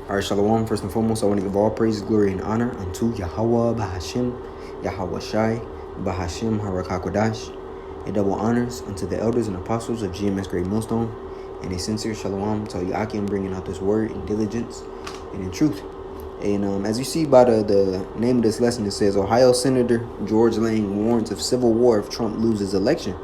All right, Shalom. First and foremost, I want to give all praise, glory, and honor unto Yahweh Bahashim, Yahweh Shai, Bahashim Harakakodash. And double honors unto the elders and apostles of GMS Great Millstone. And a sincere Shalom to you, Akim, bringing out this word in diligence and in truth. And as you see by the name of this lesson, it says, Ohio Senator George Lang warns of civil war if Trump loses election.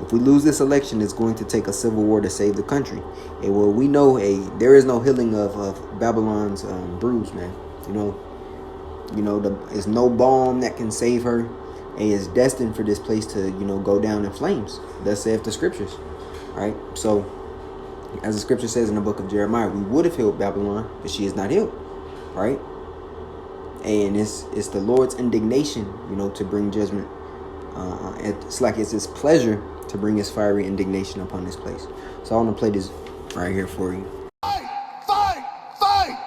If we lose this election, it's going to take a civil war to save the country. And well, we know there is no healing of Babylon's bruise, man. There's no balm that can save her. And it's destined for this place to, go down in flames. Thus saith the scriptures. All right. So, as the scripture says in the book of Jeremiah, we would have healed Babylon, but she is not healed. Right. And it's the Lord's indignation, to bring judgment. It's like it's his pleasure to bring his fiery indignation upon this place. So I want to play this right here for you. Fight! Fight! Fight!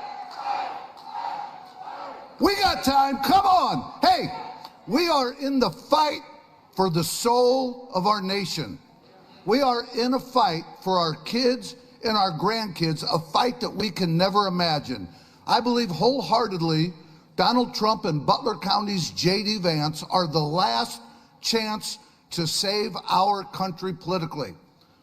We got time. Come on. Hey, we are in the fight for the soul of our nation. We are in a fight for our kids and our grandkids, a fight that we can never imagine. I believe wholeheartedly Donald Trump and Butler County's J.D. Vance are the last chance to save our country politically.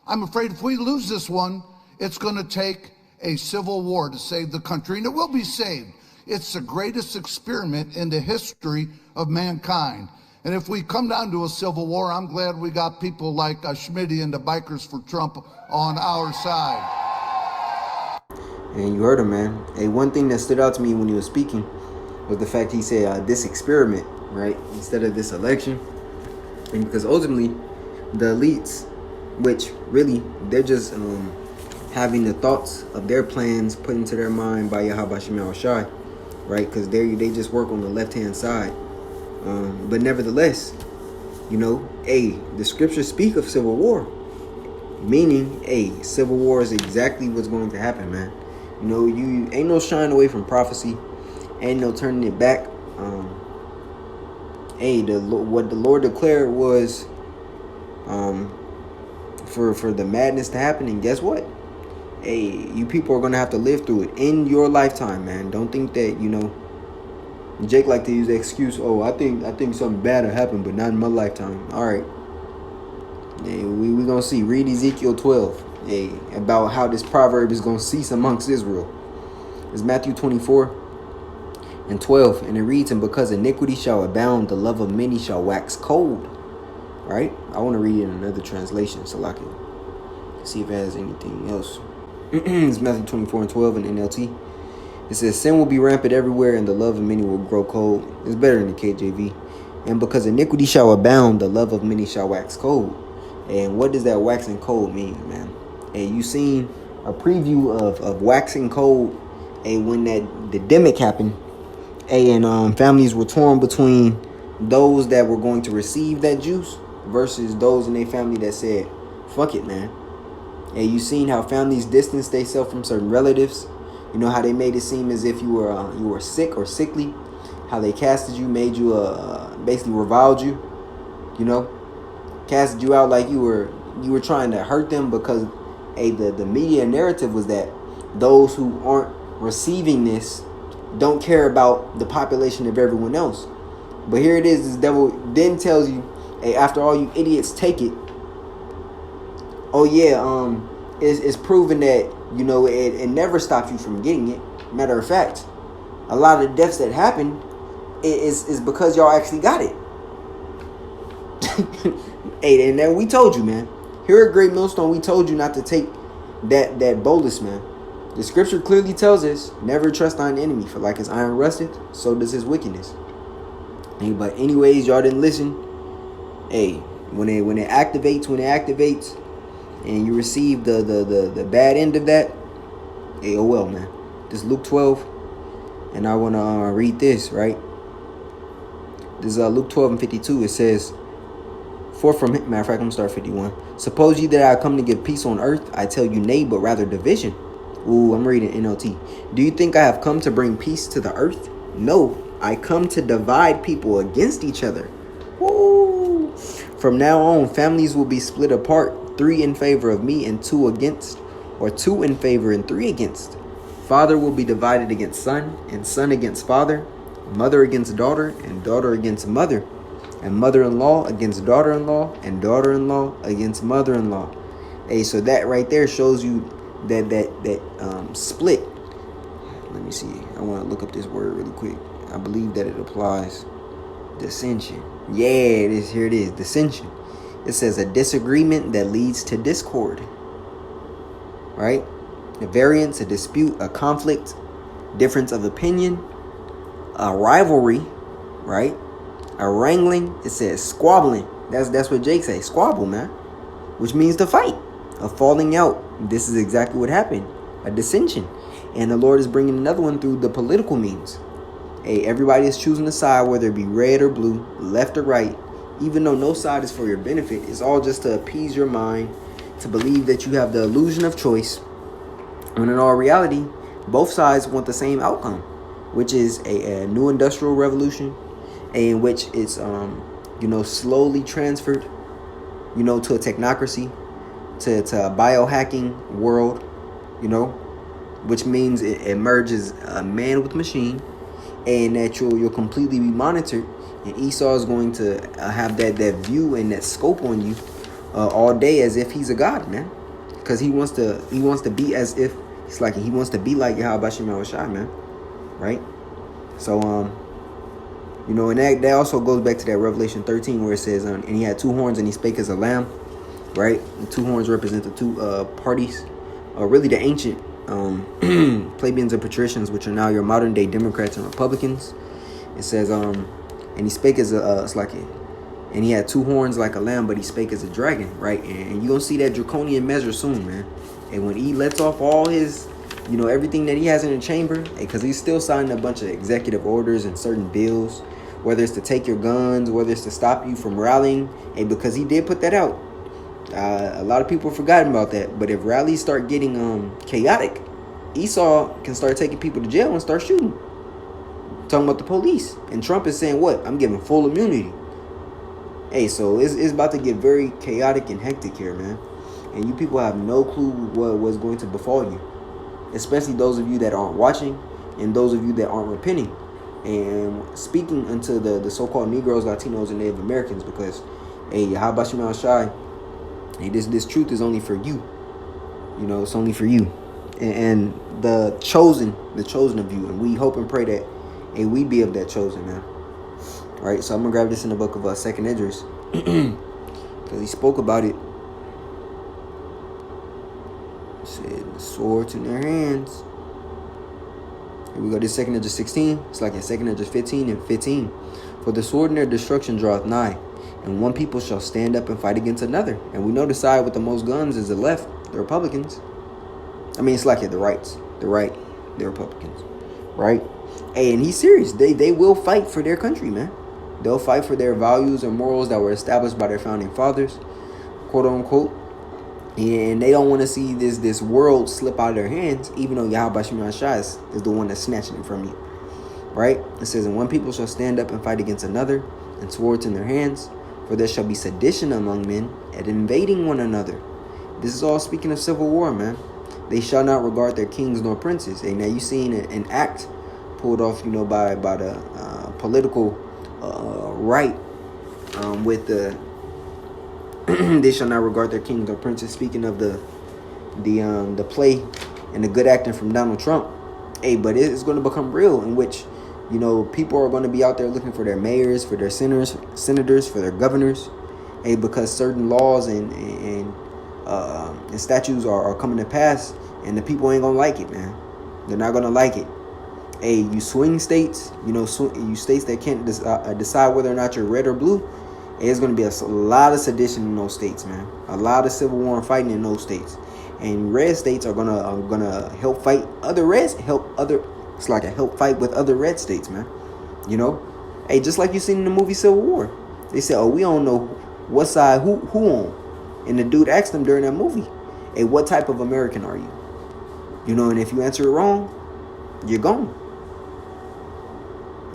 I'm afraid if we lose this one, it's going to take a civil war to save the country, and it will be saved. It's the greatest experiment in the history of mankind. And if we come down to a civil war, I'm glad we got people like Schmitty and the Bikers for Trump on our side. And you heard him, man. Hey, one thing that stood out to me when he was speaking was the fact he said this experiment, right, instead of this election. And because ultimately, the elites, which really, they're just having the thoughts of their plans put into their mind by Yahweh Shemel Shai, right? Because they just work on the left-hand side. But nevertheless, the scriptures speak of civil war. Meaning, civil war is exactly what's going to happen, man. You ain't no shying away from prophecy. Ain't no turning it back. What the Lord declared was for the madness to happen, and guess what? You people are gonna have to live through it in your lifetime, man. Don't think that Jake like to use the excuse, I think something bad will happen, but not in my lifetime. All right. We gonna see. Read Ezekiel 12 about how this proverb is gonna cease amongst Israel. It's Matthew 24:12, and it reads, and because iniquity shall abound, the love of many shall wax cold. Right? I want to read it in another translation so I can see if it has anything else. It's Matthew 24:12 in NLT. It says, sin will be rampant everywhere, and the love of many will grow cold. It's better than the KJV. And because iniquity shall abound, the love of many shall wax cold. And what does that waxing cold mean, man? And you seen a preview of waxing cold when that the demic happened. And families were torn between those that were going to receive that juice versus those in their family that said, fuck it, man. And you seen how families distanced themselves from certain relatives. How they made it seem as if you were sick or sickly. How they casted you, made you basically reviled you. Casted you out like you were trying to hurt them, because the media narrative was that those who aren't receiving this don't care about the population of everyone else. But here it is, this devil then tells you, after all you idiots take it, it's proven that it never stopped you from getting it. Matter of fact, a lot of the deaths that happened is because y'all actually got it. And then we told you, man, here at Great Millstone, we told you not to take that bolus, man. The scripture clearly tells us, never trust thine enemy, for like his iron rusteth, so does his wickedness. But anyways, y'all didn't listen. When it activates, and you receive the bad end of that, oh well, man. This is Luke 12, and I want to read this, right? This is Luke 12:52. It says, matter of fact, I'm going to start 51. Suppose ye that I come to give peace on earth, I tell you nay, but rather division. Ooh, I'm reading NLT. Do you think I have come to bring peace to the earth? No, I come to divide people against each other. Woo! From now on, families will be split apart, 3 in favor of me and 2 against, or 2 in favor and 3 against. father will be divided against son, and son against father, mother against daughter, and daughter against mother, and mother-in-law against daughter-in-law, and daughter-in-law against mother-in-law. Hey, so that right there shows you that split. Let me see. I want to look up this word really quick. I believe that it applies. Dissension. Yeah, it is. Here it is. Dissension. It says a disagreement that leads to discord. Right? A variance, a dispute, a conflict, difference of opinion, a rivalry, right? A wrangling. It says squabbling. That's what Jake says. Squabble, man. Which means to fight. A falling out. This is exactly what happened. A dissension. And the Lord is bringing another one through the political means. Hey, everybody is choosing a side, whether it be red or blue, left or right. Even though no side is for your benefit, it's all just to appease your mind, to believe that you have the illusion of choice. When in all reality, both sides want the same outcome, which is a new industrial revolution, in which it's slowly transferred, to a technocracy, to a biohacking world, which means it merges a man with machine, and that you'll completely be monitored. And Esau is going to have that view and that scope on you all day, as if he's a god, man, because he wants to be as if it's like he wants to be like Yahweh Shai, man, right? So and that also goes back to that Revelation 13 where it says, and he had two horns and he spake as a lamb, right? The two horns represent the two parties, really the ancient plebeians and patricians, which are now your modern day Democrats and Republicans. It says, and he spake as and he had two horns like a lamb, but he spake as a dragon, right? And you're gonna see that draconian measure soon, man. And when he lets off all his, everything that he has in the chamber, because he's still signing a bunch of executive orders and certain bills, whether it's to take your guns, whether it's to stop you from rallying, and because he did put that out. A lot of people have forgotten about that. But if rallies start getting chaotic, Esau can start taking people to jail and start shooting. Talking about the police. And Trump is saying what? I'm giving full immunity. Hey, so it's about to get very chaotic and hectic here, man. And you people have no clue what was going to befall you. Especially those of you that aren't watching and those of you that aren't repenting. And speaking unto the so-called Negroes, Latinos, and Native Americans, because, hey, Yahweh Shai, hey, this truth is only for you. It's only for you. And the chosen of you. And we hope and pray that, hey, we be of that chosen, man. All right, so I'm going to grab this in the book of 2nd Esdras. Because he spoke about it. He said, the swords in their hands. Here we go, this 2nd Esdras 16. It's like in 2nd Esdras 15 and 15. For the sword in their destruction draweth nigh, and one people shall stand up and fight against another. And we know the side with the most guns is the left, the Republicans. I mean, it's like the rights, the right, the Republicans, right? Hey, and he's serious. They will fight for their country, man. They'll fight for their values and morals that were established by their founding fathers, quote unquote. And they don't want to see this world slip out of their hands, even though Yahweh Shai is the one that's snatching it from you, right? It says, and one people shall stand up and fight against another, and swords in their hands. For there shall be sedition among men, and invading one another. This is all speaking of civil war, man. They shall not regard their kings nor princes. And now you seen an act pulled off, by the political right, with the they shall not regard their kings or princes. Speaking of the play and the good acting from Donald Trump, hey, but it's going to become real, in which people are going to be out there looking for their mayors, for their senators, for their governors, hey, because certain laws and statutes are coming to pass, and the people ain't gonna like it, man. They're not gonna like it. Hey, you swing states, you states that can't decide whether or not you're red or blue. There's going to be a lot of sedition in those states, man. A lot of civil war and fighting in those states. And red states are gonna help fight other reds, it's like a help fight with other red states, man. Hey, just like you seen in the movie Civil War. They said, oh, we don't know what side who on. And the dude asked them during that movie, hey, what type of American are you? And if you answer it wrong, you're gone.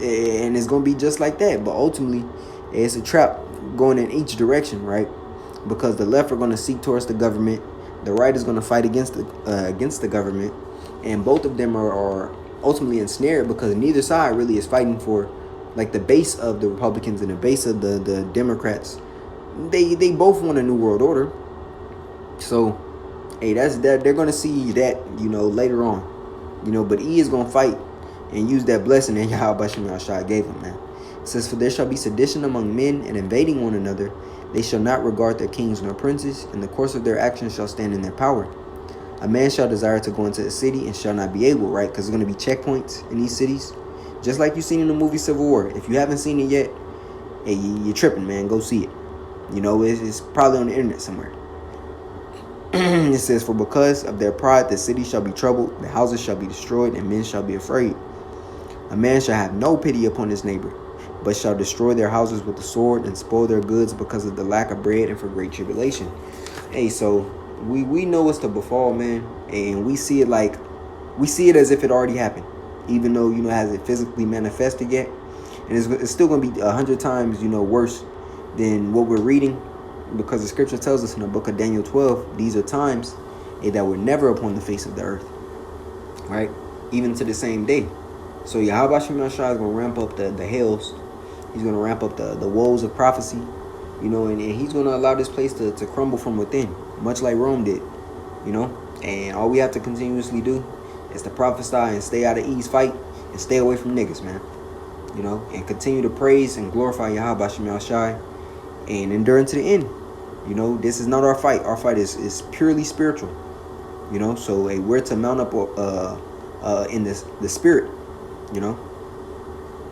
And it's gonna be just like that. But ultimately, it's a trap going in each direction, right? Because the left are going to seek towards the government, the right is going to fight against the government, And both of them are ultimately ensnared because neither side really is fighting for, like, the base of the Republicans and the base of the Democrats. They both want a new world order. So, hey, they're gonna see that, later on. But he is gonna fight and use that blessing that Yahweh Bashim Yahshua gave him, man. It says, for there shall be sedition among men and invading one another. They shall not regard their kings nor princes, and the course of their actions shall stand in their power. A man shall desire to go into a city and shall not be able, right? Because there's going to be checkpoints in these cities. Just like you've seen in the movie Civil War. If you haven't seen it yet, hey, you're tripping, man. Go see it. It's probably on the internet somewhere. It says, for because of their pride, the city shall be troubled, the houses shall be destroyed, and men shall be afraid. A man shall have no pity upon his neighbor, but shall destroy their houses with the sword and spoil their goods because of the lack of bread and for great tribulation. Hey, so we know what's to befall, man, and we see it as if it already happened, even though, it hasn't physically manifested yet. And it's still going to be 100 times, worse than what we're reading, because the scripture tells us in the book of Daniel 12, these are times that were never upon the face of the earth, right? Even to the same day. So Yahweh Shem Yahshua is going to ramp up the hells. He's going to ramp up the woes of prophecy, and he's going to allow this place to crumble from within, much like Rome did, And all we have to continuously do is to prophesy and stay out of Eve's fight and stay away from niggas, man. And continue to praise and glorify Yahweh Shem Yahshua and endure into the end. This is not our fight. Our fight is purely spiritual. So hey, we're to mount up in the spirit.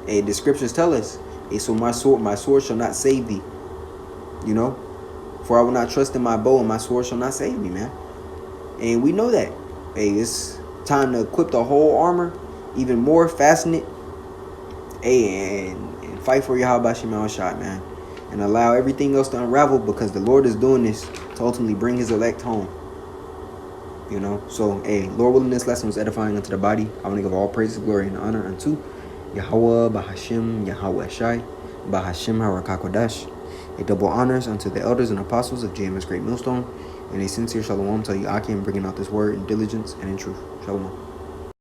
Hey, the scriptures tell us, hey, so my sword shall not save thee. For I will not trust in my bow, and my sword shall not save me, man. And we know that. Hey, it's time to equip the whole armor, even more, fasten it. Hey, and fight for Yahweh Shema shot, man. And allow everything else to unravel, because the Lord is doing this to ultimately bring his elect home. So, hey, Lord willing, this lesson was edifying unto the body. I want to give all praise, glory, and honor unto Yahweh, Bahashim, Yahweh Shai, Bahashim, Harakakodash. A double honors unto the elders and apostles of GMS Great Millstone, and a sincere shalom to you, Akim, bringing out this word in diligence and in truth. Shalom.